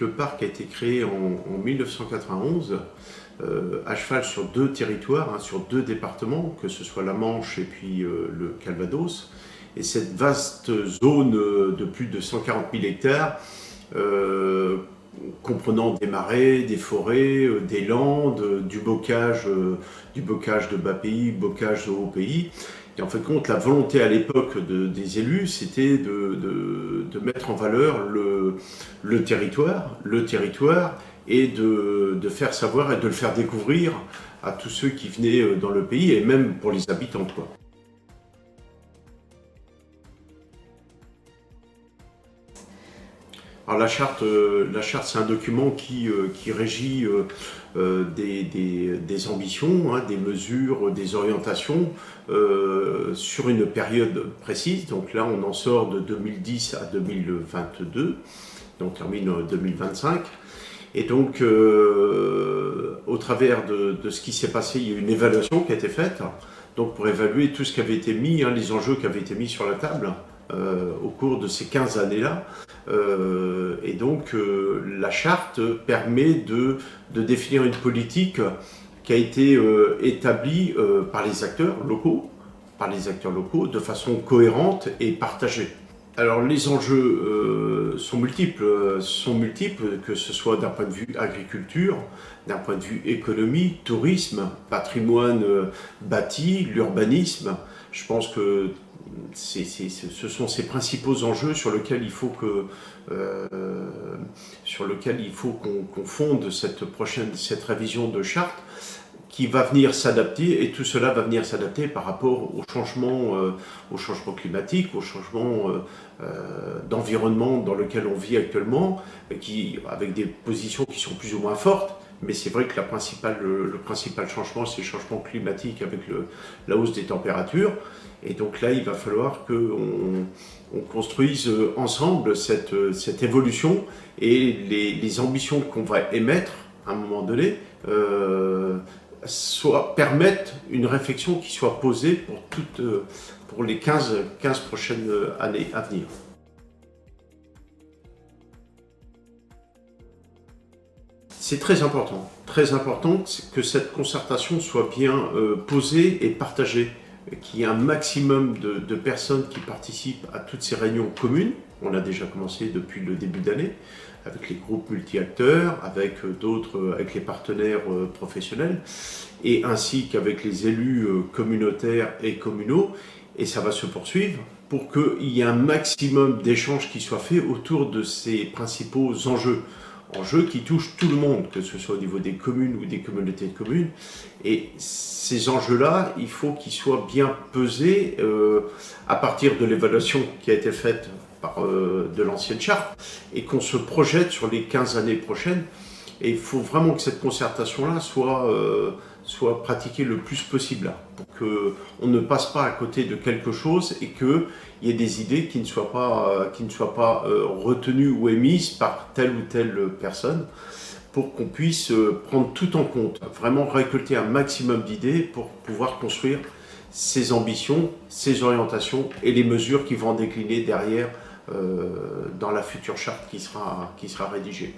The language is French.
Le parc a été créé en 1991, à cheval sur 2 territoires, sur 2 départements, que ce soit la Manche et puis le Calvados. Et cette vaste zone de plus de 140 000 hectares, comprenant des marais, des forêts, des landes, du bocage de bas pays, bocage de haut pays. Et en fin de compte, la volonté à l'époque des élus, c'était de mettre en valeur le territoire, et de faire savoir et de le faire découvrir à tous ceux qui venaient dans le pays, et même pour les habitants, quoi. Alors la charte, c'est un document qui régit des ambitions, des mesures, des orientations sur une période précise. Donc là, on en sort de 2010 à 2022, et on termine en 2025. Et donc, au travers de ce qui s'est passé, il y a une évaluation qui a été faite, donc pour évaluer tout ce qui avait été mis, les enjeux qui avaient été mis sur la table au cours de ces 15 années-là. Et donc, la charte permet de définir une politique qui a été établie par les acteurs locaux, de façon cohérente et partagée. Alors les enjeux sont multiples, que ce soit d'un point de vue agriculture, d'un point de vue économie, tourisme, patrimoine bâti, l'urbanisme. Je pense que ce sont ces principaux enjeux sur lesquels il faut qu'on fonde cette révision de charte, qui va venir s'adapter, et tout cela va venir s'adapter par rapport au changement climatique, au changement d'environnement dans lequel on vit actuellement, avec des positions qui sont plus ou moins fortes. Mais c'est vrai que le principal changement, c'est le changement climatique avec la hausse des températures. Et donc là, il va falloir qu'on construise ensemble cette évolution, et les ambitions qu'on va émettre à un moment donné permettent une réflexion qui soit posée pour les 15 prochaines années à venir. C'est très important que cette concertation soit bien posée et partagée, qu'il y ait un maximum de personnes qui participent à toutes ces réunions communes. On a déjà commencé depuis le début d'année, avec les groupes multi-acteurs, avec les partenaires professionnels, et ainsi qu'avec les élus communautaires et communaux. Et ça va se poursuivre pour qu'il y ait un maximum d'échanges qui soient faits autour de ces principaux enjeux qui touchent tout le monde, que ce soit au niveau des communes ou des communautés de communes. Et ces enjeux-là, il faut qu'ils soient bien pesés à partir de l'évaluation qui a été faite de l'ancienne charte, et qu'on se projette sur les 15 années prochaines. Et il faut vraiment que cette concertation-là soit pratiquée le plus possible, pour qu'on ne passe pas à côté de quelque chose, et qu'il y ait des idées qui ne soient pas retenues ou émises par telle ou telle personne, pour qu'on puisse prendre tout en compte, vraiment récolter un maximum d'idées pour pouvoir construire ces ambitions, ces orientations et les mesures qui vont en décliner derrière dans la future charte qui sera rédigée.